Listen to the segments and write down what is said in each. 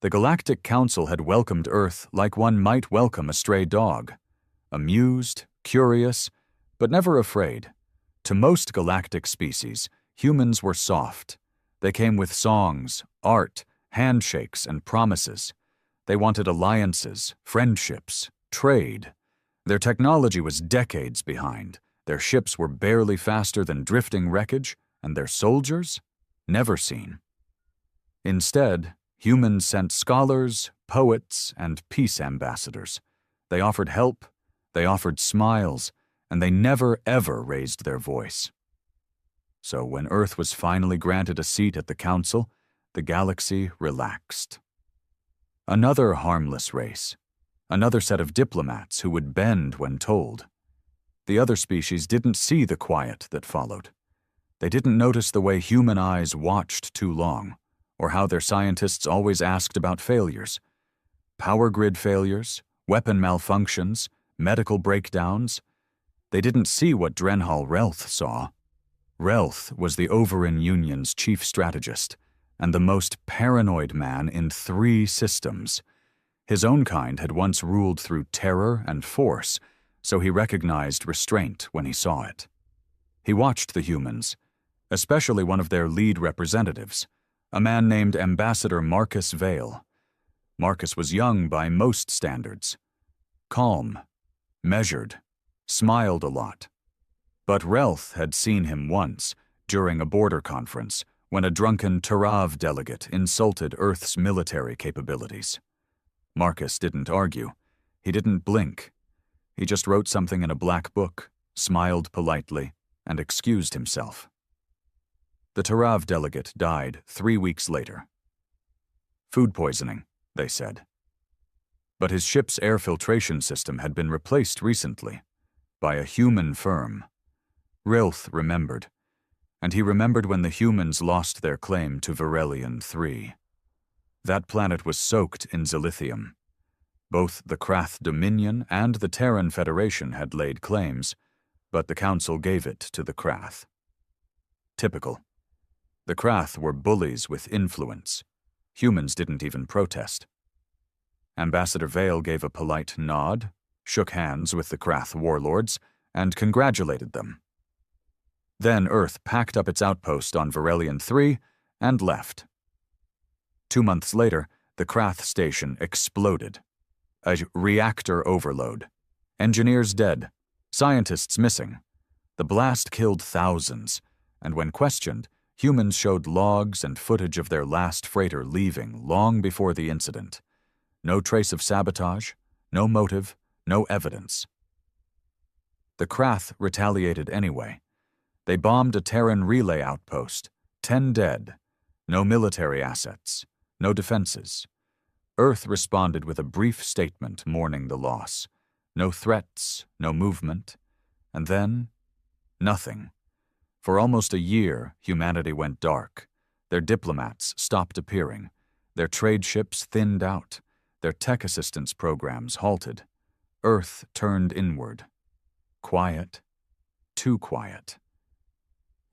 The Galactic Council had welcomed Earth like one might welcome a stray dog. Amused, curious, but never afraid. To most galactic species, humans were soft. They came with songs, art, handshakes, and promises. They wanted alliances, friendships, trade. Their technology was decades behind. Their ships were barely faster than drifting wreckage, and their soldiers? Never seen. Instead, humans sent scholars, poets, and peace ambassadors. They offered help, they offered smiles, and they never ever raised their voice. So when Earth was finally granted a seat at the Council, the galaxy relaxed. Another harmless race. Another set of diplomats who would bend when told. The other species didn't see the quiet that followed. They didn't notice the way human eyes watched too long, or how their scientists always asked about failures. Power grid failures, weapon malfunctions, medical breakdowns. They didn't see what Drenhal Relth saw. Relth was the Overin Union's chief strategist, and the most paranoid man in 3 systems. His own kind had once ruled through terror and force, so he recognized restraint when he saw it. He watched the humans, especially one of their lead representatives, a man named Ambassador Marcus Vale. Marcus was young by most standards. Calm, measured, smiled a lot. But Relth had seen him once, during a border conference, when a drunken Tarav delegate insulted Earth's military capabilities. Marcus didn't argue. He didn't blink. He just wrote something in a black book, smiled politely, and excused himself. The Tarav delegate died 3 weeks later. Food poisoning, they said. But his ship's air filtration system had been replaced recently by a human firm. Rilth remembered, and he remembered when the humans lost their claim to Verelion 3. That planet was soaked in zilithium. Both the Krath Dominion and the Terran Federation had laid claims, but the Council gave it to the Krath. Typical. The Krath were bullies with influence. Humans didn't even protest. Ambassador Vale gave a polite nod, shook hands with the Krath warlords, and congratulated them. Then Earth packed up its outpost on Verelion 3 and left. 2 months later, the Krath station exploded. A reactor overload. Engineers dead. Scientists missing. The blast killed thousands, and when questioned, humans showed logs and footage of their last freighter leaving long before the incident. No trace of sabotage, no motive, no evidence. The Krath retaliated anyway. They bombed a Terran relay outpost, 10 dead, no military assets, no defenses. Earth responded with a brief statement mourning the loss. No threats, no movement, and then, nothing. For almost a year, humanity went dark. Their diplomats stopped appearing. Their trade ships thinned out. Their tech assistance programs halted. Earth turned inward. Quiet. Too quiet.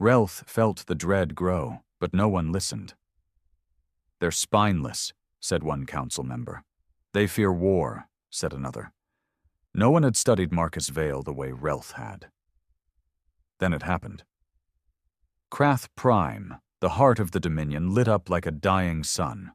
Relth felt the dread grow, but no one listened. "They're spineless," said one council member. "They fear war," said another. No one had studied Marcus Vale the way Relth had. Then it happened. Krath Prime, the heart of the Dominion, lit up like a dying sun.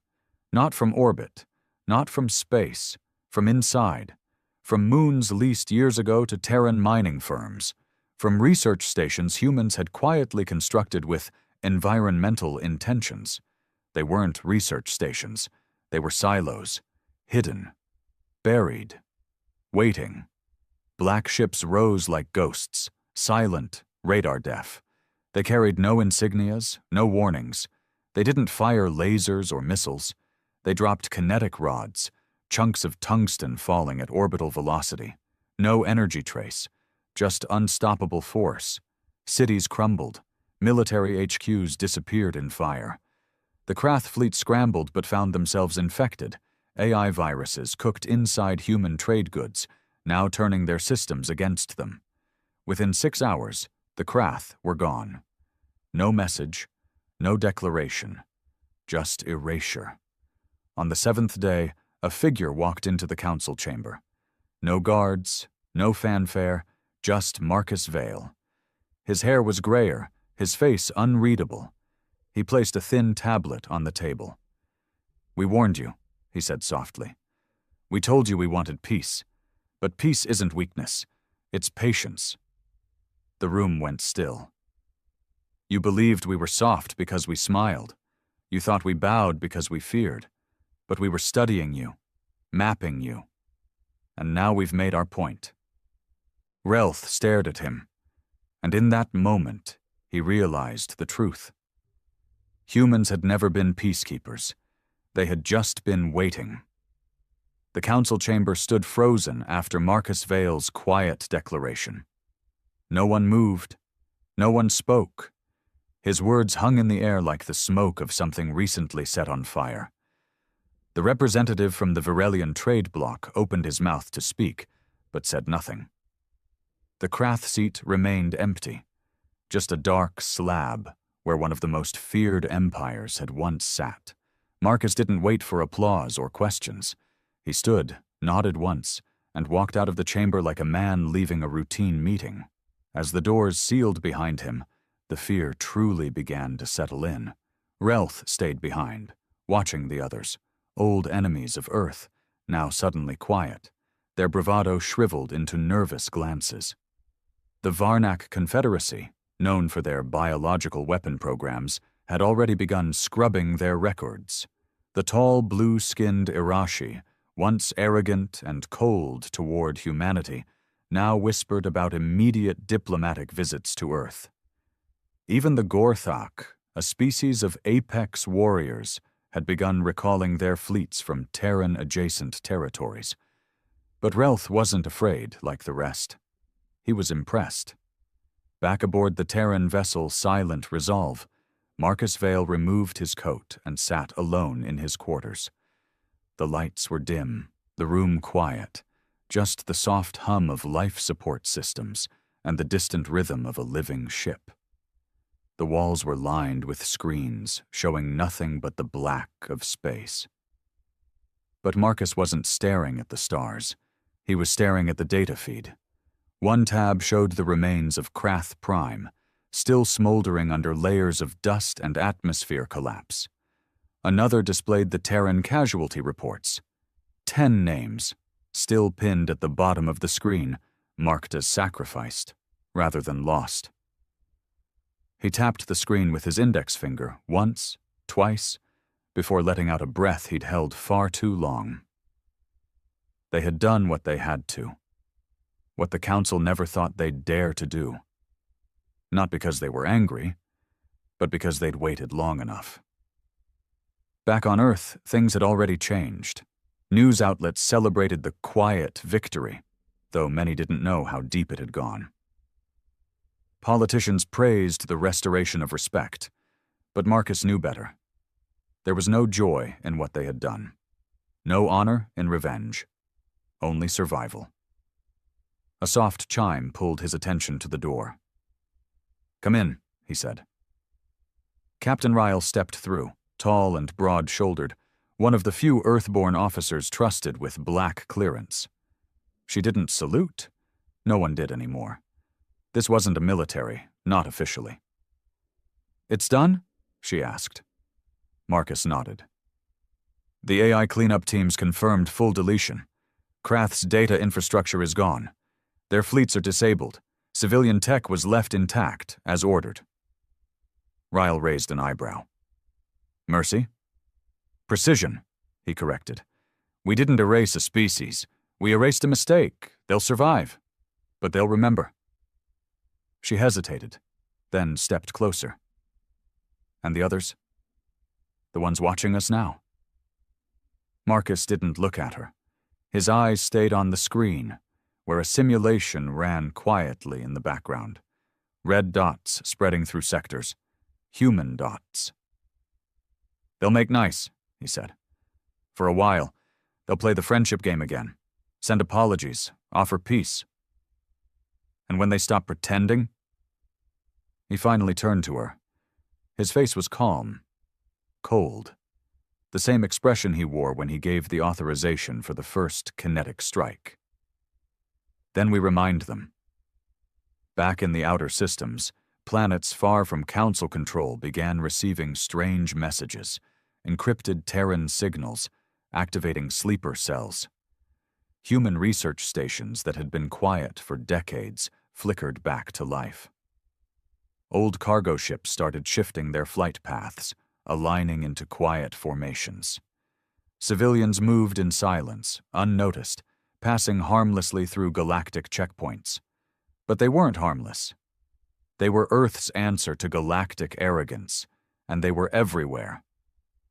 Not from orbit, not from space, from inside. From moons leased years ago to Terran mining firms. From research stations humans had quietly constructed with environmental intentions. They weren't research stations. They were silos, hidden, buried, waiting. Black ships rose like ghosts, silent, radar-deaf. They carried no insignias, no warnings. They didn't fire lasers or missiles. They dropped kinetic rods, chunks of tungsten falling at orbital velocity. No energy trace, just unstoppable force. Cities crumbled. Military HQs disappeared in fire. The Krath fleet scrambled but found themselves infected. AI viruses cooked inside human trade goods, now turning their systems against them. Within 6 hours, the Krath were gone. No message, no declaration, just erasure. On the 7th day, a figure walked into the council chamber. No guards, no fanfare, just Marcus Vale. His hair was grayer, his face unreadable. He placed a thin tablet on the table. "We warned you," he said softly. "We told you we wanted peace. But peace isn't weakness. It's patience." The room went still. "You believed we were soft because we smiled. You thought we bowed because we feared. But we were studying you, mapping you. And now we've made our point." Relth stared at him, and in that moment, he realized the truth. Humans had never been peacekeepers. They had just been waiting. The council chamber stood frozen after Marcus Vale's quiet declaration. No one moved. No one spoke. His words hung in the air like the smoke of something recently set on fire. The representative from the Virelian trade bloc opened his mouth to speak, but said nothing. The Krath seat remained empty, just a dark slab where one of the most feared empires had once sat. Marcus didn't wait for applause or questions. He stood, nodded once, and walked out of the chamber like a man leaving a routine meeting. As the doors sealed behind him, the fear truly began to settle in. Relth stayed behind, watching the others, old enemies of Earth, now suddenly quiet, their bravado shriveled into nervous glances. The Varnak Confederacy, known for their biological weapon programs, had already begun scrubbing their records. The tall, blue-skinned Irashi, once arrogant and cold toward humanity, now whispered about immediate diplomatic visits to Earth. Even the Gorthak, a species of apex warriors, had begun recalling their fleets from Terran-adjacent territories. But Relth wasn't afraid like the rest. He was impressed. Back aboard the Terran vessel Silent Resolve, Marcus Vale removed his coat and sat alone in his quarters. The lights were dim, the room quiet, just the soft hum of life support systems and the distant rhythm of a living ship. The walls were lined with screens, showing nothing but the black of space. But Marcus wasn't staring at the stars. He was staring at the data feed. One tab showed the remains of Krath Prime, still smoldering under layers of dust and atmosphere collapse. Another displayed the Terran casualty reports. 10 names, still pinned at the bottom of the screen, marked as sacrificed, rather than lost. He tapped the screen with his index finger once, twice, before letting out a breath he'd held far too long. They had done what they had to, what the Council never thought they'd dare to do. Not because they were angry, but because they'd waited long enough. Back on Earth, things had already changed. News outlets celebrated the quiet victory, though many didn't know how deep it had gone. Politicians praised the restoration of respect, but Marcus knew better. There was no joy in what they had done. No honor in revenge. Only survival. A soft chime pulled his attention to the door. "Come in," he said. Captain Ryle stepped through, tall and broad-shouldered, one of the few Earthborn officers trusted with black clearance. She didn't salute. No one did anymore. This wasn't a military, not officially. "It's done?" she asked. Marcus nodded. "The AI cleanup teams confirmed full deletion. Krath's data infrastructure is gone. Their fleets are disabled. Civilian tech was left intact, as ordered." Ryle raised an eyebrow. "Mercy?" "Precision," he corrected. "We didn't erase a species. We erased a mistake. They'll survive. But they'll remember." She hesitated, then stepped closer. "And the others? The ones watching us now?" Marcus didn't look at her. His eyes stayed on the screen, where a simulation ran quietly in the background. Red dots spreading through sectors. Human dots. "They'll make nice," he said. "For a while, they'll play the friendship game again. Send apologies, offer peace. And when they stop pretending..." He finally turned to her. His face was calm, cold. the same expression he wore when he gave the authorization for the first kinetic strike. Then we remind them. Back in the outer systems, planets far from Council control began receiving strange messages, encrypted Terran signals, activating sleeper cells. Human research stations that had been quiet for decades flickered back to life. Old cargo ships started shifting their flight paths, aligning into quiet formations. Civilians moved in silence, unnoticed, passing harmlessly through galactic checkpoints. But they weren't harmless. They were Earth's answer to galactic arrogance, and they were everywhere.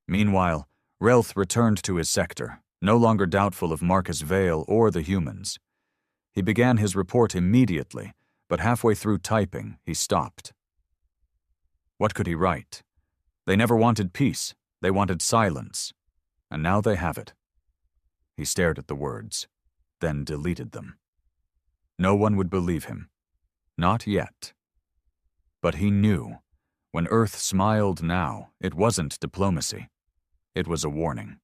Meanwhile, Relth returned to his sector, no longer doubtful of Marcus Vale or the humans. He began his report immediately, but halfway through typing, he stopped. What could he write? They never wanted peace, they wanted silence, and now they have it. He stared at the words, then deleted them. No one would believe him. Not yet. But he knew. When Earth smiled now, it wasn't diplomacy. It was a warning.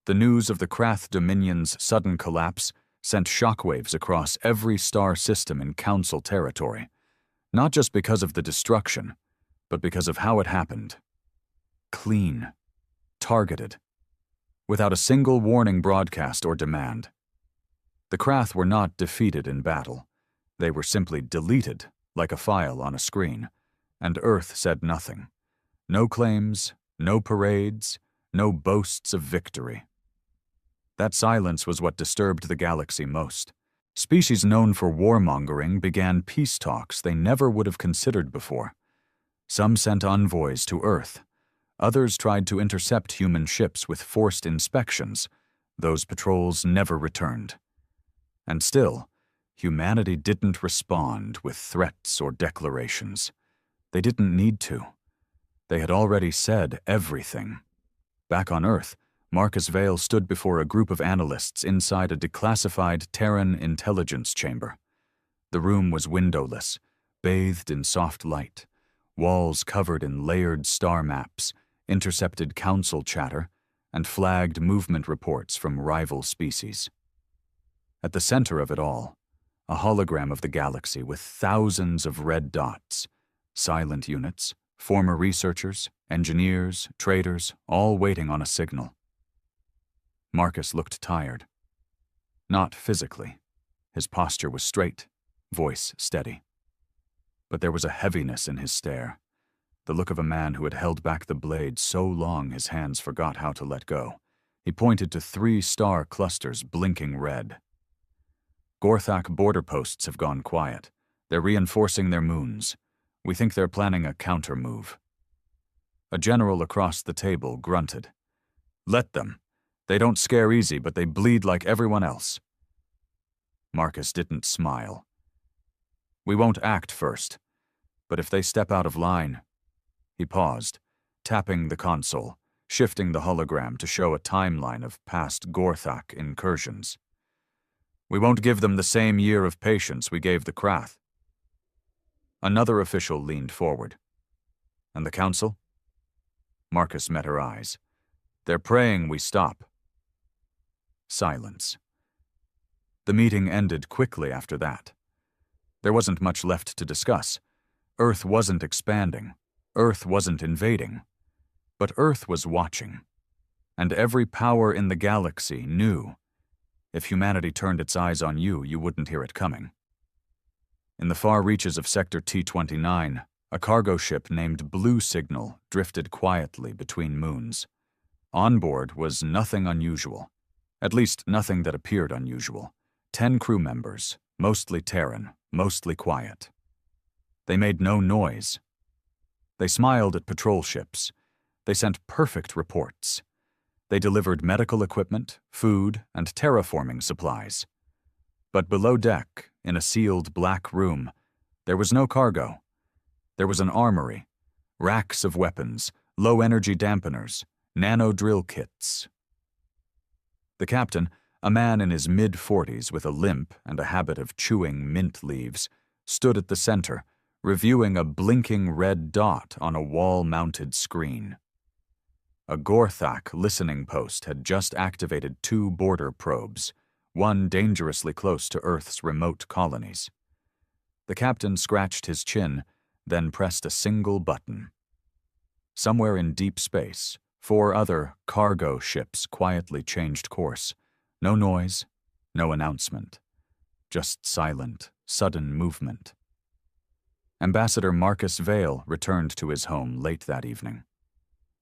The news of the Krath Dominion's sudden collapse sent shockwaves across every star system in Council territory, not just because of the destruction, but because of how it happened. Clean. Targeted. Without a single warning broadcast or demand. The Krath were not defeated in battle. They were simply deleted, like a file on a screen, and Earth said nothing. No claims, no parades, no boasts of victory. That silence was what disturbed the galaxy most. Species known for warmongering began peace talks they never would have considered before. Some sent envoys to Earth. Others tried to intercept human ships with forced inspections. Those patrols never returned. And still, humanity didn't respond with threats or declarations. They didn't need to. They had already said everything. Back on Earth, Marcus Vale stood before a group of analysts inside a declassified Terran intelligence chamber. The room was windowless, bathed in soft light, walls covered in layered star maps, intercepted council chatter, and flagged movement reports from rival species. At the center of it all, a hologram of the galaxy with thousands of red dots, silent units, former researchers, engineers, traders, all waiting on a signal. Marcus looked tired. Not physically. His posture was straight, voice steady. But there was a heaviness in his stare, the look of a man who had held back the blade so long his hands forgot how to let go. He pointed to 3 star clusters blinking red. Gorthak border posts have gone quiet. They're reinforcing their moons. We think they're planning a counter-move. A general across the table grunted. Let them. They don't scare easy, but they bleed like everyone else. Marcus didn't smile. We won't act first, but if they step out of line... He paused, tapping the console, shifting the hologram to show a timeline of past Gorthak incursions. We won't give them the same year of patience we gave the Krath. Another official leaned forward. And the council? Marcus met her eyes. They're praying we stop. Silence. The meeting ended quickly after that. There wasn't much left to discuss. Earth wasn't expanding. Earth wasn't invading. But Earth was watching. And every power in the galaxy knew. If humanity turned its eyes on you, you wouldn't hear it coming. In the far reaches of Sector T-29, a cargo ship named Blue Signal drifted quietly between moons. On board was nothing unusual. At least nothing that appeared unusual. 10 crew members, mostly Terran, mostly quiet. They made no noise. They smiled at patrol ships. They sent perfect reports. They delivered medical equipment, food, and terraforming supplies. But below deck, in a sealed black room, there was no cargo. There was an armory, racks of weapons, low-energy dampeners, nano-drill kits. The captain, a man in his mid-40s with a limp and a habit of chewing mint leaves, stood at the center, reviewing a blinking red dot on a wall-mounted screen. A Gorthak listening post had just activated 2 border probes, one dangerously close to Earth's remote colonies. The captain scratched his chin, then pressed a single button. Somewhere in deep space, 4 other cargo ships quietly changed course. No noise, no announcement. Just silent, sudden movement. Ambassador Marcus Vale returned to his home late that evening.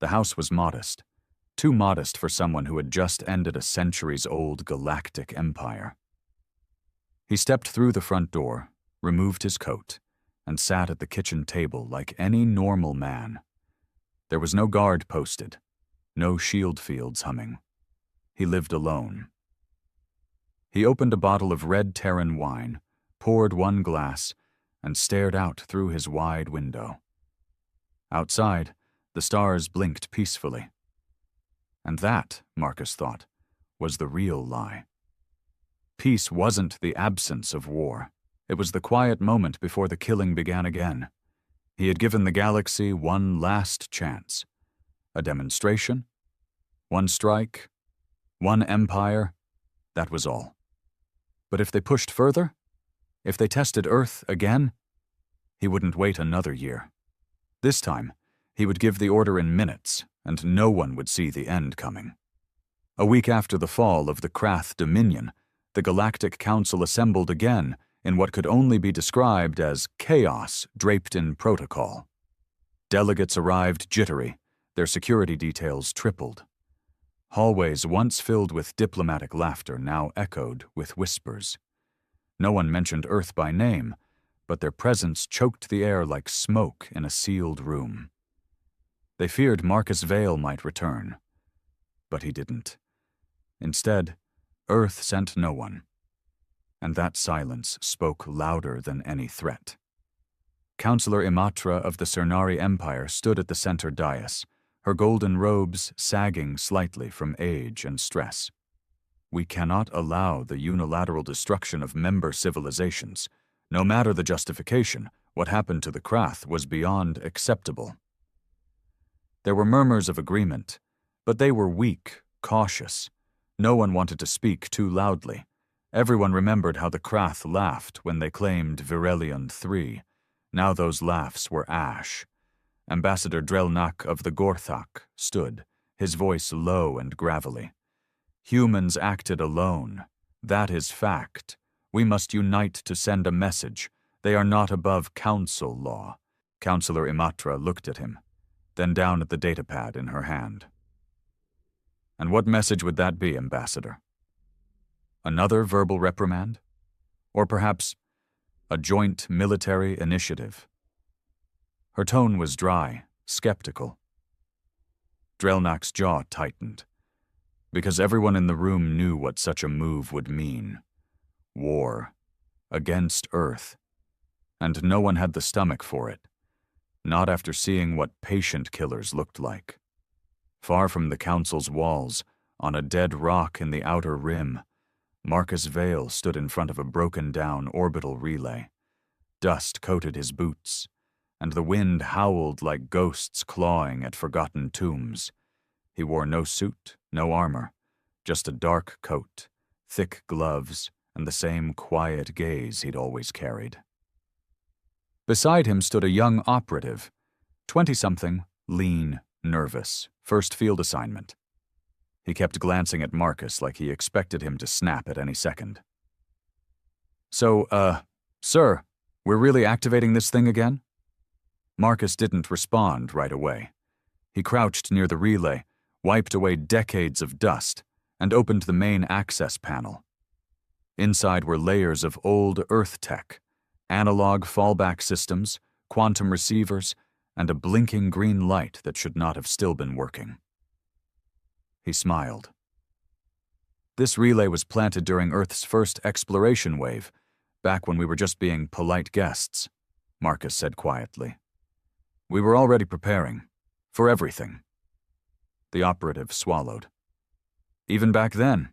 The house was modest, too modest for someone who had just ended a centuries-old galactic empire. He stepped through the front door, removed his coat, and sat at the kitchen table like any normal man. There was no guard posted, no shield fields humming. He lived alone. He opened a bottle of red Terran wine, poured 1 glass, and stared out through his wide window. Outside, the stars blinked peacefully. And that, Marcus thought, was the real lie. Peace wasn't the absence of war. It was the quiet moment before the killing began again. He had given the galaxy one last chance. A demonstration, 1 strike, 1 empire, that was all. But if they pushed further, if they tested Earth again, he wouldn't wait another year. This time, he would give the order in minutes, and no one would see the end coming. A week after the fall of the Krath Dominion, the Galactic Council assembled again in what could only be described as chaos draped in protocol. Delegates arrived jittery, their security details tripled. Hallways once filled with diplomatic laughter now echoed with whispers. No one mentioned Earth by name, but their presence choked the air like smoke in a sealed room. They feared Marcus Vale might return, but he didn't. Instead, Earth sent no one, and that silence spoke louder than any threat. Counselor Imatra of the Cernari Empire stood at the center dais, her golden robes sagging slightly from age and stress. We cannot allow the unilateral destruction of member civilizations. No matter the justification, what happened to the Krath was beyond acceptable. There were murmurs of agreement, but they were weak, cautious. No one wanted to speak too loudly. Everyone remembered how the Krath laughed when they claimed Virelion III. Now those laughs were ash. Ambassador Drelnak of the Gorthak stood, his voice low and gravelly. Humans acted alone. That is fact. We must unite to send a message. They are not above council law. Counselor Imatra looked at him, then down at the datapad in her hand. And what message would that be, Ambassador? Another verbal reprimand? Or perhaps a joint military initiative? Her tone was dry, skeptical. Drelnak's jaw tightened, because everyone in the room knew what such a move would mean. War. Against Earth. And no one had the stomach for it. Not after seeing what patient killers looked like. Far from the Council's walls, on a dead rock in the outer rim, Marcus Vale stood in front of a broken-down orbital relay. Dust coated his boots, and the wind howled like ghosts clawing at forgotten tombs. He wore no suit, no armor, just a dark coat, thick gloves, and the same quiet gaze he'd always carried. Beside him stood a young operative, 20-something, lean, nervous, first field assignment. He kept glancing at Marcus like he expected him to snap at any second. So, sir, we're really activating this thing again? Marcus didn't respond right away. He crouched near the relay, wiped away decades of dust, and opened the main access panel. Inside were layers of old Earth tech, analog fallback systems, quantum receivers, and a blinking green light that should not have still been working. He smiled. This relay was planted during Earth's first exploration wave, back when we were just being polite guests, Marcus said quietly. We were already preparing, for everything. The operative swallowed. Even back then,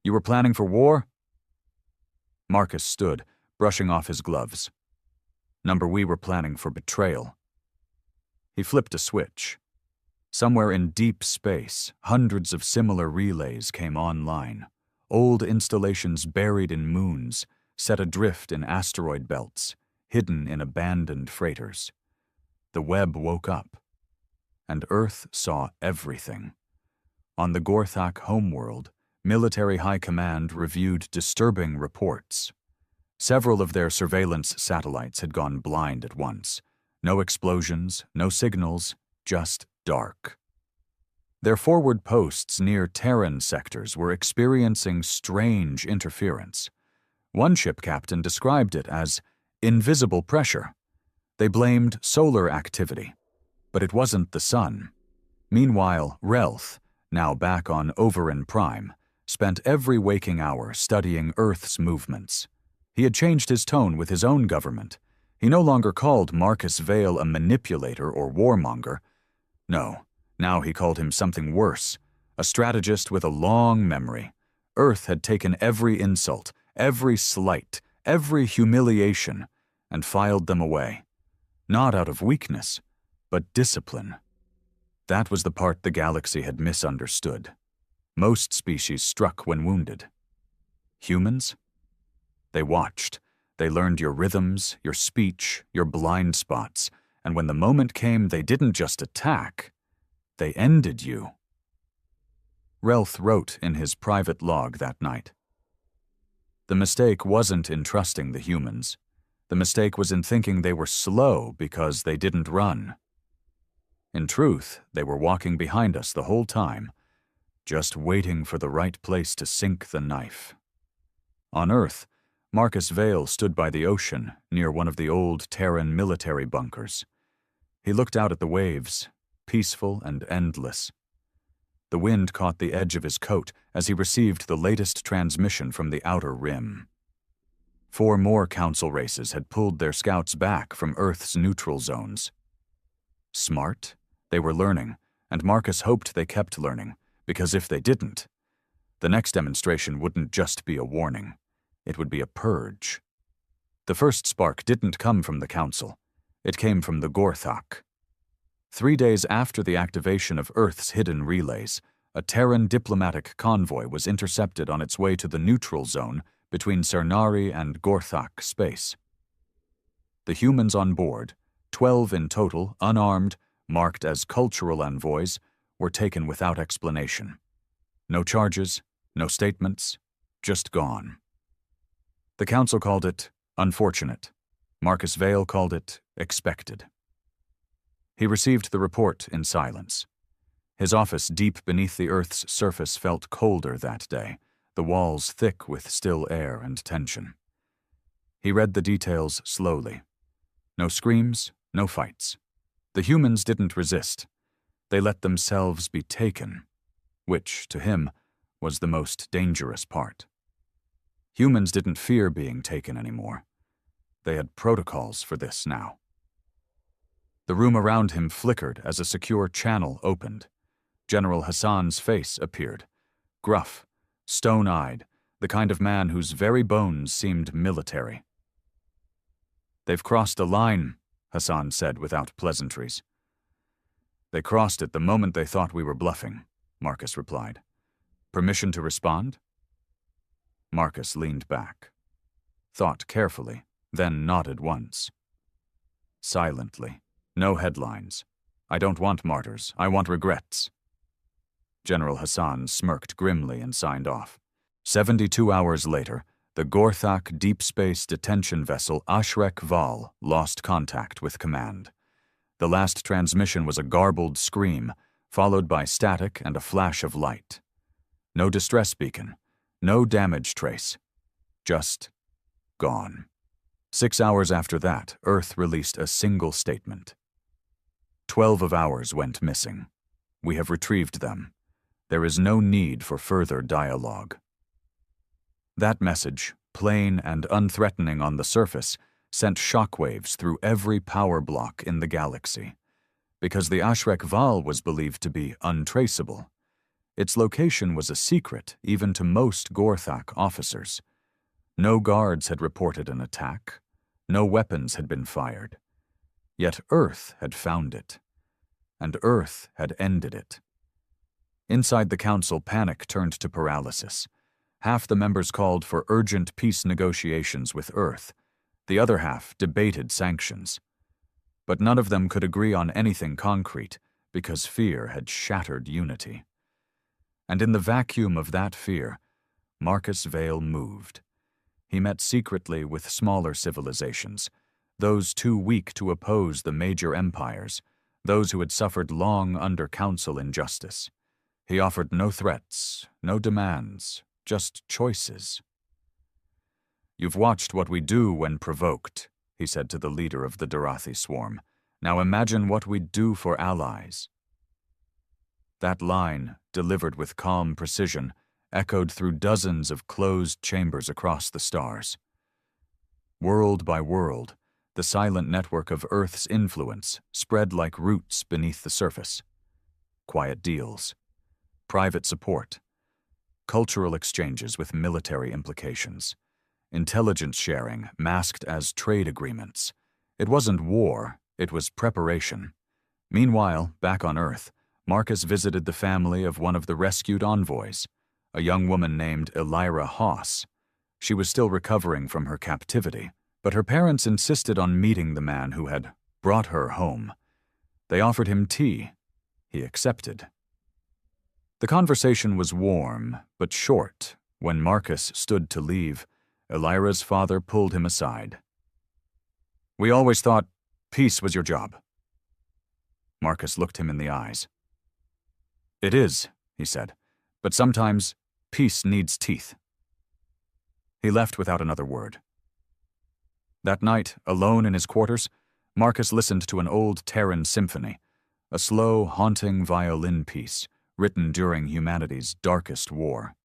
you were planning for war? Marcus stood, brushing off his gloves. We were planning for betrayal. He flipped a switch. Somewhere in deep space, hundreds of similar relays came online. Old installations buried in moons, set adrift in asteroid belts, hidden in abandoned freighters. The web woke up, and Earth saw everything. On the Gorthak homeworld, military high command reviewed disturbing reports. Several of their surveillance satellites had gone blind at once. No explosions, no signals, just dark. Their forward posts near Terran sectors were experiencing strange interference. One ship captain described it as invisible pressure. They blamed solar activity, but it wasn't the sun. Meanwhile, Relth, now back on Overin Prime, spent every waking hour studying Earth's movements. He had changed his tone with his own government. He no longer called Marcus Vale a manipulator or warmonger. No, now he called him something worse, a strategist with a long memory. Earth had taken every insult, every slight, every humiliation, and filed them away. Not out of weakness, but discipline. That was the part the galaxy had misunderstood. Most species struck when wounded. Humans? They watched. They learned your rhythms, your speech, your blind spots, and when the moment came, they didn't just attack. They ended you. Relth wrote in his private log that night. The mistake wasn't in trusting the humans. The mistake was in thinking they were slow because they didn't run. In truth, they were walking behind us the whole time, just waiting for the right place to sink the knife. On Earth, Marcus Vale stood by the ocean near one of the old Terran military bunkers. He looked out at the waves, peaceful and endless. The wind caught the edge of his coat as he received the latest transmission from the outer rim. 4 more council races had pulled their scouts back from Earth's neutral zones. Smart? They were learning, and Marcus hoped they kept learning, because if they didn't, the next demonstration wouldn't just be a warning. It would be a purge. The first spark didn't come from the council. It came from the Gorthak. 3 days after the activation of Earth's hidden relays, a Terran diplomatic convoy was intercepted on its way to the neutral zone between Cernari and Gorthak space. The humans on board, 12 in total, unarmed, marked as cultural envoys, were taken without explanation. No charges, no statements, just gone. The council called it unfortunate. Marcus Vale called it expected. He received the report in silence. His office deep beneath the Earth's surface felt colder that day, the walls thick with still air and tension. He read the details slowly. No screams, no fights. The humans didn't resist. They let themselves be taken, which, to him, was the most dangerous part. Humans didn't fear being taken anymore. They had protocols for this now. The room around him flickered as a secure channel opened. General Hassan's face appeared, gruff, stone-eyed, the kind of man whose very bones seemed military. "They've crossed a line," Hassan said without pleasantries. "They crossed it the moment they thought we were bluffing," Marcus replied. "Permission to respond?" Marcus leaned back, thought carefully, then nodded once. Silently. No headlines. "I don't want martyrs. I want regrets." General Hassan smirked grimly and signed off. 72 hours later, the Gorthak deep space detention vessel HFY lost contact with command. The last transmission was a garbled scream, followed by static and a flash of light. No distress beacon, no damage trace, just gone. 6 hours after that, Earth released a single statement. 12 of ours went missing. We have retrieved them. There is no need for further dialogue. That message, plain and unthreatening on the surface, sent shockwaves through every power block in the galaxy. Because the HFY was believed to be untraceable, its location was a secret even to most Gorthak officers. No guards had reported an attack. No weapons had been fired. Yet Earth had found it. and Earth had ended it. Inside the council, panic turned to paralysis. Half the members called for urgent peace negotiations with Earth. The other half debated sanctions. But none of them could agree on anything concrete because fear had shattered unity. And in the vacuum of that fear, Marcus Vale moved. He met secretly with smaller civilizations, those too weak to oppose the major empires, those who had suffered long under council injustice. He offered no threats, no demands, just choices. "You've watched what we do when provoked," he said to the leader of the Darathi swarm. "Now imagine what we'd do for allies." That line, delivered with calm precision, echoed through dozens of closed chambers across the stars. World by world, the silent network of Earth's influence spread like roots beneath the surface. Quiet deals, private support, cultural exchanges with military implications, intelligence sharing masked as trade agreements. It wasn't war, it was preparation. Meanwhile, back on Earth, Marcus visited the family of one of the rescued envoys, a young woman named Elira Haas. She was still recovering from her captivity, but her parents insisted on meeting the man who had brought her home. They offered him tea. He accepted. The conversation was warm, but short. When Marcus stood to leave, Elira's father pulled him aside. "We always thought peace was your job." Marcus looked him in the eyes. "It is," he said, "but sometimes peace needs teeth." He left without another word. That night, alone in his quarters, Marcus listened to an old Terran symphony, a slow, haunting violin piece written during humanity's darkest war.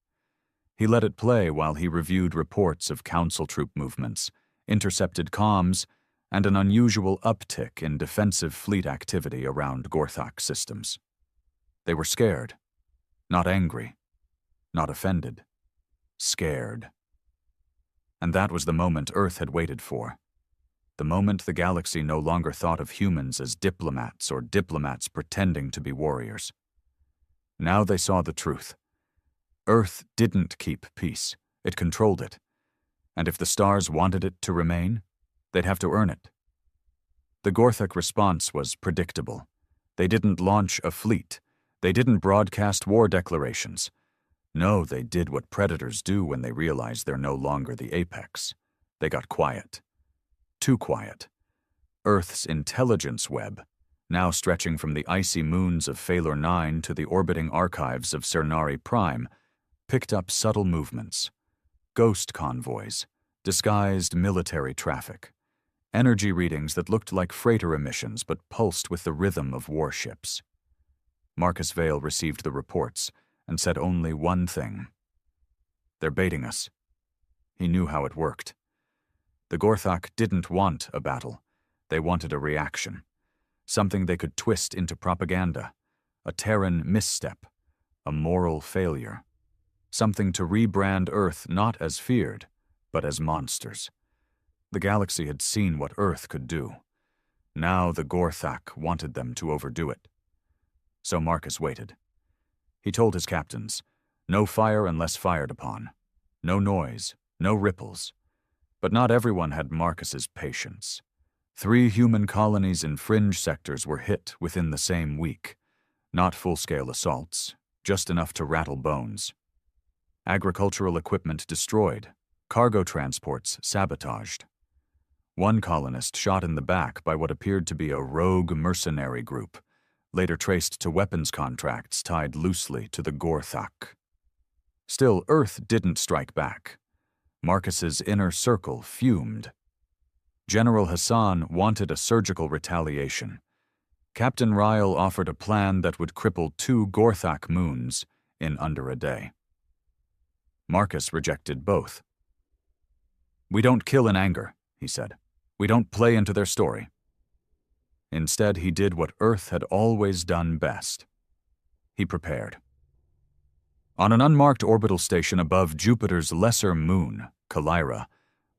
He let it play while he reviewed reports of council troop movements, intercepted comms, and an unusual uptick in defensive fleet activity around Gorthak systems. They were scared, not angry, not offended, scared. And that was the moment Earth had waited for. The moment the galaxy no longer thought of humans as diplomats or diplomats pretending to be warriors. Now they saw the truth. Earth didn't keep peace, it controlled it. And if the stars wanted it to remain, they'd have to earn it. The Gorthak response was predictable. They didn't launch a fleet. They didn't broadcast war declarations. No, they did what predators do when they realize they're no longer the apex. They got quiet. Too quiet. Earth's intelligence web, now stretching from the icy moons of Phalor 9 to the orbiting archives of Cernari Prime, picked up subtle movements. Ghost convoys, disguised military traffic, energy readings that looked like freighter emissions but pulsed with the rhythm of warships. Marcus Vale received the reports and said only one thing. "They're baiting us." He knew how it worked. The Gorthak didn't want a battle. They wanted a reaction. Something they could twist into propaganda. A Terran misstep. A moral failure. Something to rebrand Earth not as feared, but as monsters. The galaxy had seen what Earth could do. Now the Gorthak wanted them to overdo it. So Marcus waited. He told his captains, no fire unless fired upon. No noise, no ripples. But not everyone had Marcus's patience. 3 human colonies in fringe sectors were hit within the same week. Not full-scale assaults, just enough to rattle bones. Agricultural equipment destroyed, cargo transports sabotaged. One colonist shot in the back by what appeared to be a rogue mercenary group, later traced to weapons contracts tied loosely to the Gorthak. Still, Earth didn't strike back. Marcus's inner circle fumed. General Hassan wanted a surgical retaliation. Captain Ryle offered a plan that would cripple 2 Gorthak moons in under a day. Marcus rejected both. "We don't kill in anger," he said. "We don't play into their story." Instead, he did what Earth had always done best. He prepared. On an unmarked orbital station above Jupiter's lesser moon, Calira,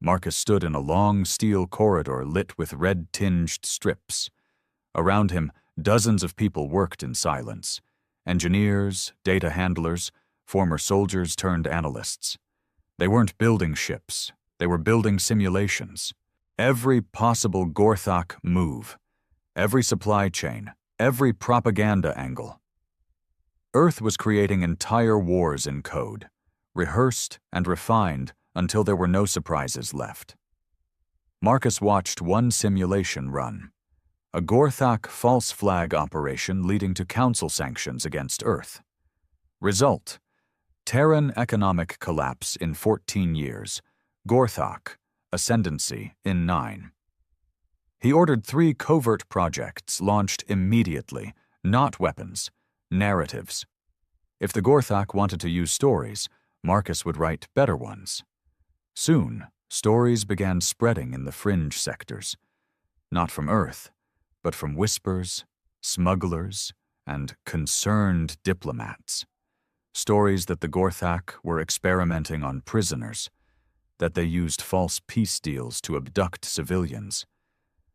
Marcus stood in a long steel corridor lit with red-tinged strips. Around him, Dozens of people worked in silence. Engineers, data handlers, former soldiers turned analysts. They weren't building ships. They were building simulations. Every possible Gorthok move, every supply chain, every propaganda angle. Earth was creating entire wars in code, rehearsed and refined until there were no surprises left. Marcus watched one simulation run, a Gorthok false flag operation leading to council sanctions against Earth. Result: Terran economic collapse in 14 years, Gorthok ascendancy in 9. He ordered 3 covert projects launched immediately, not weapons, narratives. If the Gorthok wanted to use stories, Marcus would write better ones. Soon, stories began spreading in the fringe sectors, not from Earth, but from whispers, smugglers, and concerned diplomats. Stories that the Gorthok were experimenting on prisoners, that they used false peace deals to abduct civilians,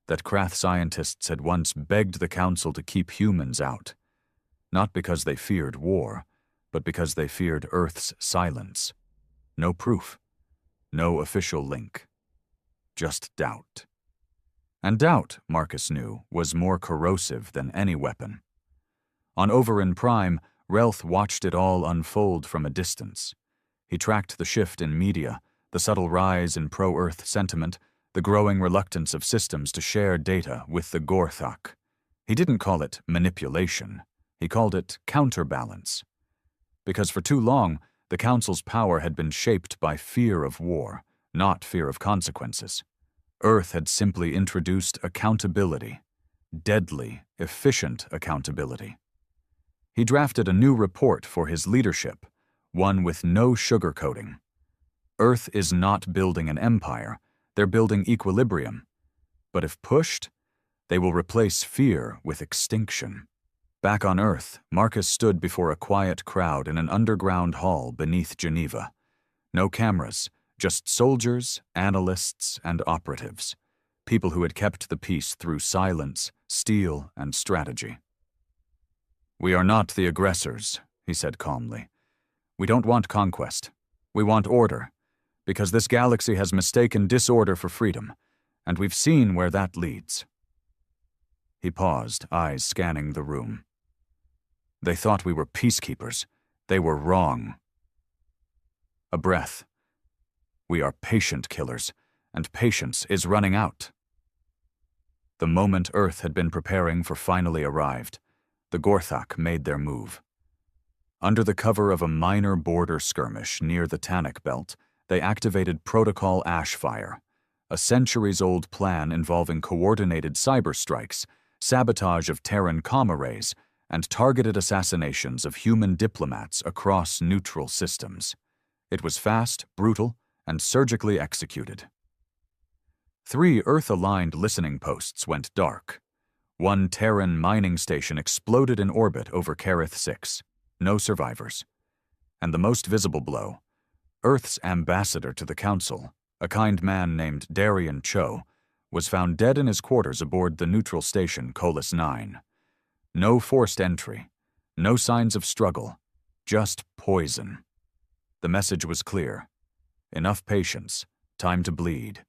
that Krath scientists had once begged the Council to keep humans out, not because they feared war, but because they feared Earth's silence. No proof, no official link, just doubt. And doubt, Marcus knew, was more corrosive than any weapon. On Overin Prime, Relth watched it all unfold from a distance. He tracked the shift in media, the subtle rise in pro-Earth sentiment, the growing reluctance of systems to share data with the Gorthok. He didn't call it manipulation. He called it counterbalance. Because for too long, the Council's power had been shaped by fear of war, not fear of consequences. Earth had simply introduced accountability, deadly, efficient accountability. He drafted a new report for his leadership, one with no sugarcoating. Earth is not building an empire, they're building equilibrium. But if pushed, they will replace fear with extinction. Back on Earth, Marcus stood before a quiet crowd in an underground hall beneath Geneva. No cameras, just soldiers, analysts, and operatives. People who had kept the peace through silence, steel, and strategy. "We are not the aggressors," he said calmly. "We don't want conquest. We want order, because this galaxy has mistaken disorder for freedom, and we've seen where that leads." He paused, eyes scanning the room. "They thought we were peacekeepers. They were wrong." A breath. "We are patient killers, and patience is running out." The moment Earth had been preparing for finally arrived. The Gorthok made their move. Under the cover of a minor border skirmish near the Tannic Belt, they activated Protocol Ashfire, a centuries-old plan involving coordinated cyber strikes, sabotage of Terran comm arrays, and targeted assassinations of human diplomats across neutral systems. It was fast, brutal, and surgically executed. 3 Earth-aligned listening posts went dark. 1 Terran mining station exploded in orbit over Kareth 6. No survivors. And the most visible blow, Earth's ambassador to the Council, a kind man named Darian Cho, was found dead in his quarters aboard the neutral station Colas 9. No forced entry, no signs of struggle, just poison. The message was clear. Enough patience, time to bleed.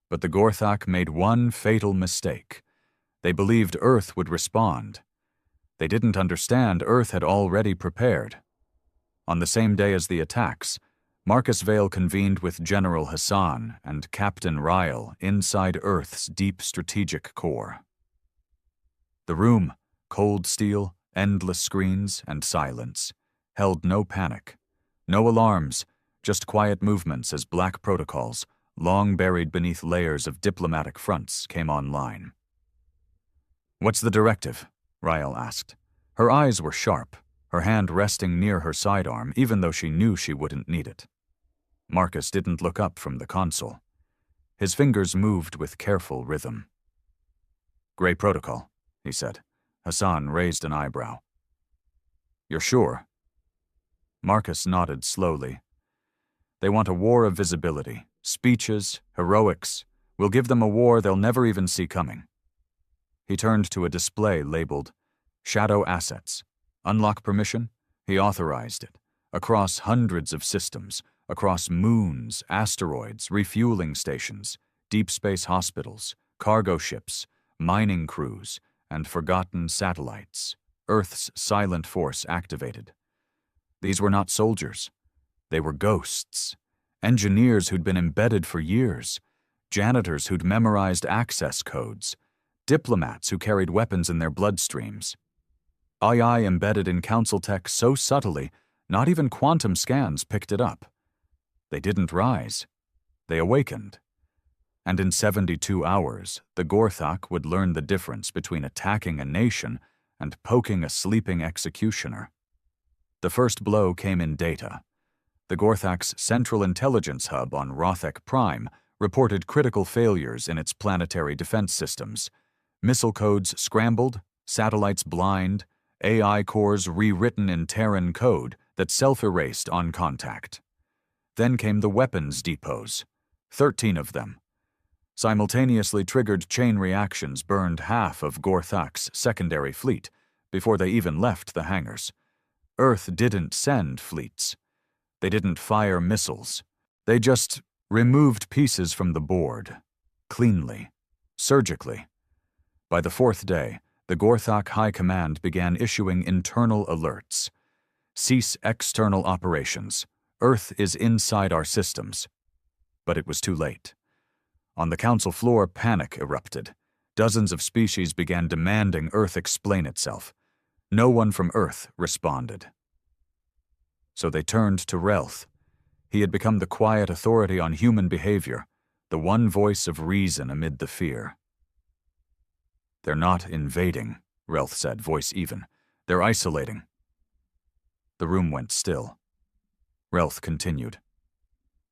But the Gorthok made one fatal mistake. They believed Earth would respond. They didn't understand Earth had already prepared. On the same day as the attacks, Marcus Vale convened with General Hassan and Captain Ryle inside Earth's deep strategic core. The room, cold steel, endless screens, and silence, held no panic, no alarms, just quiet movements as black protocols, long buried beneath layers of diplomatic fronts, came online. "What's the directive?" Ryle asked. Her eyes were sharp, her hand resting near her sidearm even though she knew she wouldn't need it. Marcus didn't look up from the console. His fingers moved with careful rhythm. "Gray protocol," he said. Hassan raised an eyebrow. "You're sure?" Marcus nodded slowly. "They want a war of visibility, speeches, heroics. We'll give them a war they'll never even see coming." He turned to a display labeled Shadow Assets. Unlock permission? He authorized it. Across hundreds of systems, across moons, asteroids, refueling stations, deep space hospitals, cargo ships, mining crews, and forgotten satellites, Earth's silent force activated. These were not soldiers. They were ghosts. Engineers who'd been embedded for years. Janitors who'd memorized access codes. Diplomats who carried weapons in their bloodstreams. AI embedded in council tech so subtly, not even quantum scans picked it up. They didn't rise. They awakened. And in 72 hours, the Gorthak would learn the difference between attacking a nation and poking a sleeping executioner. The first blow came in data. The Gorthak's Central Intelligence Hub on Rothek Prime reported critical failures in its planetary defense systems. Missile codes scrambled, satellites blind, AI cores rewritten in Terran code that self-erased on contact. Then came the weapons depots, 13 of them. Simultaneously triggered chain reactions burned half of Gorthak's secondary fleet before they even left the hangars. Earth didn't send fleets. They didn't fire missiles. They just removed pieces from the board, cleanly, surgically. By the fourth day, the Gorthak High Command began issuing internal alerts. Cease external operations. Earth is inside our systems. But it was too late. On the council floor, panic erupted. Dozens of species began demanding Earth explain itself. No one from Earth responded. So they turned to Relth. He had become the quiet authority on human behavior, the one voice of reason amid the fear. "They're not invading," Relth said, voice even. "They're isolating." The room went still. Relth continued.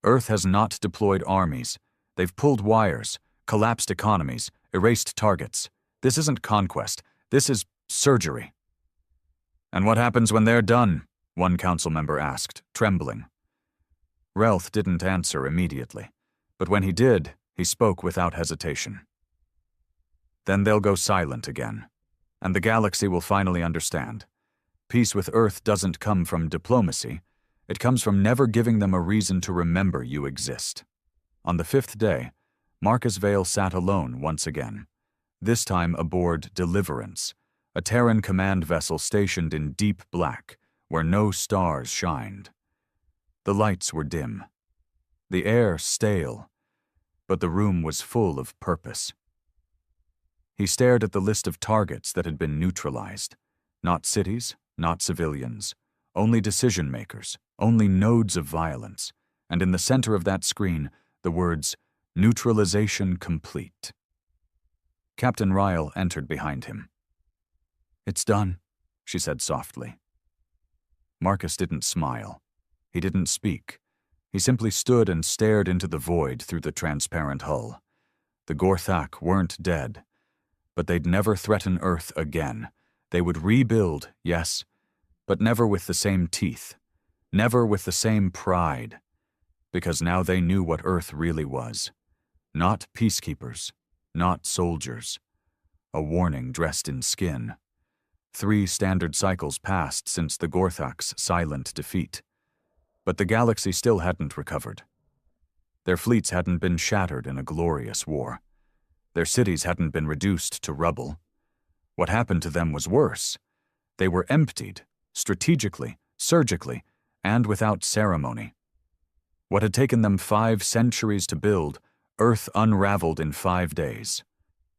"Earth has not deployed armies. They've pulled wires, collapsed economies, erased targets. This isn't conquest. This is surgery." "And what happens when they're done?" one council member asked, trembling. Relth didn't answer immediately, but when he did, he spoke without hesitation. "Then they'll go silent again, and the galaxy will finally understand. Peace with Earth doesn't come from diplomacy. It comes from never giving them a reason to remember you exist." On the fifth day, Marcus Vale sat alone once again, this time aboard Deliverance, a Terran command vessel stationed in deep black, where no stars shined. The lights were dim, the air stale, but the room was full of purpose. He stared at the list of targets that had been neutralized. Not cities, not civilians, only decision-makers, only nodes of violence, and in the center of that screen, the words, "Neutralization complete." Captain Ryle entered behind him. "It's done," she said softly. Marcus didn't smile. He didn't speak. He simply stood and stared into the void through the transparent hull. The Gorthak weren't dead, but they'd never threaten Earth again. They would rebuild, yes, but never with the same teeth, never with the same pride, because now they knew what Earth really was. Not peacekeepers, not soldiers. A warning dressed in skin. 3 standard cycles passed since the Gorthak's silent defeat. But the galaxy still hadn't recovered. Their fleets hadn't been shattered in a glorious war. Their cities hadn't been reduced to rubble. What happened to them was worse. They were emptied, strategically, surgically, and without ceremony. What had taken them 5 centuries to build, Earth unraveled in 5 days.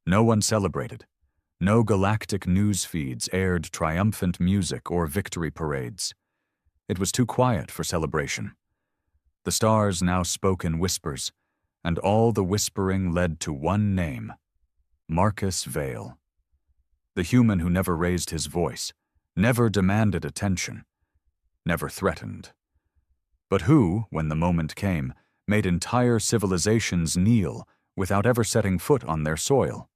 No one celebrated. No galactic news feeds aired triumphant music or victory parades. It was too quiet for celebration. The stars now spoke in whispers, and all the whispering led to one name, Marcus Vale. The human who never raised his voice, never demanded attention, never threatened. But who, when the moment came, made entire civilizations kneel without ever setting foot on their soil.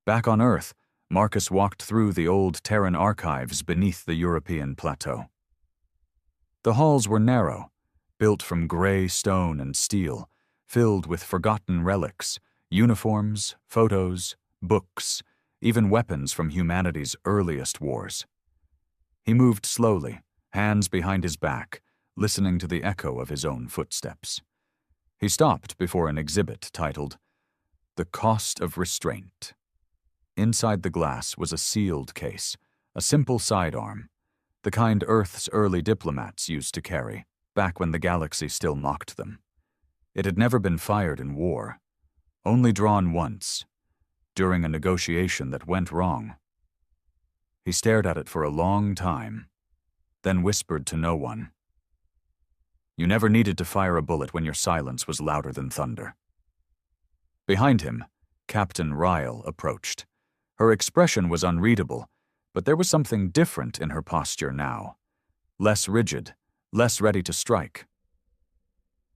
Back on Earth, Marcus walked through the old Terran archives beneath the European plateau. The halls were narrow, built from gray stone and steel, filled with forgotten relics, uniforms, photos, books, even weapons from humanity's earliest wars. He moved slowly, hands behind his back, listening to the echo of his own footsteps. He stopped before an exhibit titled, "The Cost of Restraint." Inside the glass was a sealed case, a simple sidearm, the kind Earth's early diplomats used to carry, back when the galaxy still mocked them. It had never been fired in war, only drawn once, during a negotiation that went wrong. He stared at it for a long time, then whispered to no one. You never needed to fire a bullet when your silence was louder than thunder. Behind him, Captain Ryle approached. Her expression was unreadable, but there was something different in her posture now. Less rigid, less ready to strike.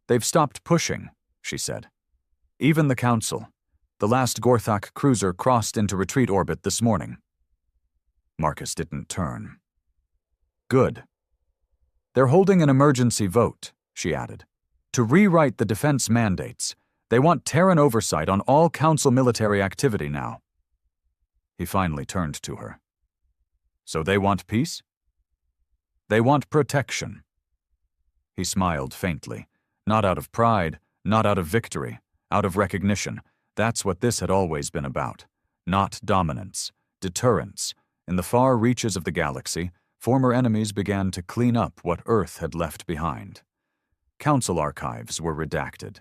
They've stopped pushing, she said. Even the Council. The last Gorthak cruiser crossed into retreat orbit this morning. Marcus didn't turn. Good. They're holding an emergency vote, she added, to rewrite the defense mandates. They want Terran oversight on all Council military activity now. He finally turned to her. So they want peace? They want protection. He smiled faintly, not out of pride, not out of victory, out of recognition. That's what this had always been about. Not dominance, deterrence. In the far reaches of the galaxy, former enemies began to clean up what Earth had left behind. Council archives were redacted.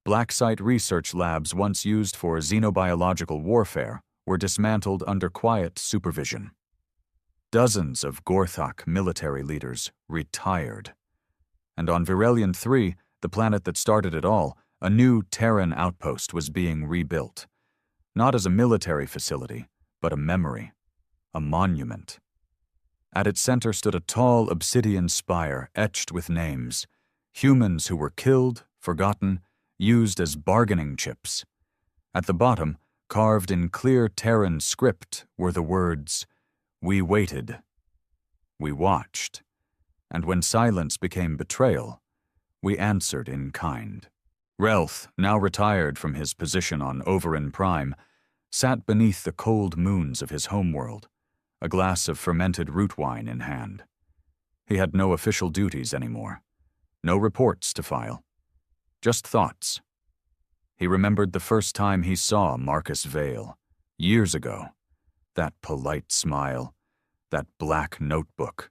Black site research labs once used for xenobiological warfare were dismantled under quiet supervision. Dozens of Gorthak military leaders retired. And on Virelian 3, the planet that started it all, a new Terran outpost was being rebuilt. Not as a military facility, but a memory, a monument. At its center stood a tall obsidian spire etched with names, humans who were killed, forgotten, used as bargaining chips. At the bottom, carved in clear Terran script, were the words, "We waited. We watched. And when silence became betrayal, we answered in kind." Relth, now retired from his position on Overin Prime, sat beneath the cold moons of his homeworld, a glass of fermented root wine in hand. He had no official duties anymore, no reports to file, just thoughts. He remembered the first time he saw Marcus Vale, years ago. That polite smile, that black notebook.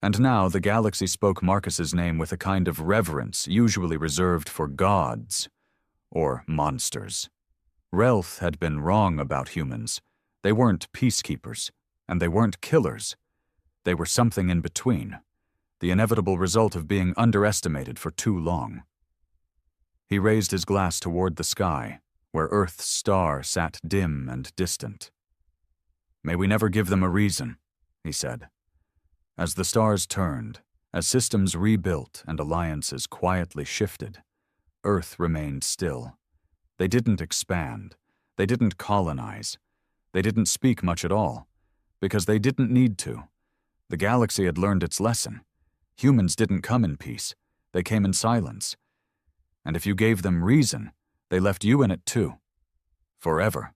And now the galaxy spoke Marcus's name with a kind of reverence usually reserved for gods or monsters. Relth had been wrong about humans. They weren't peacekeepers, and they weren't killers. They were something in between, the inevitable result of being underestimated for too long. He raised his glass toward the sky, where Earth's star sat dim and distant. May we never give them a reason, he said. As the stars turned, as systems rebuilt and alliances quietly shifted, Earth remained still. They didn't expand. They didn't colonize. They didn't speak much at all, because they didn't need to. The galaxy had learned its lesson. Humans didn't come in peace. They came in silence. And if you gave them reason, they left you in it too. Forever.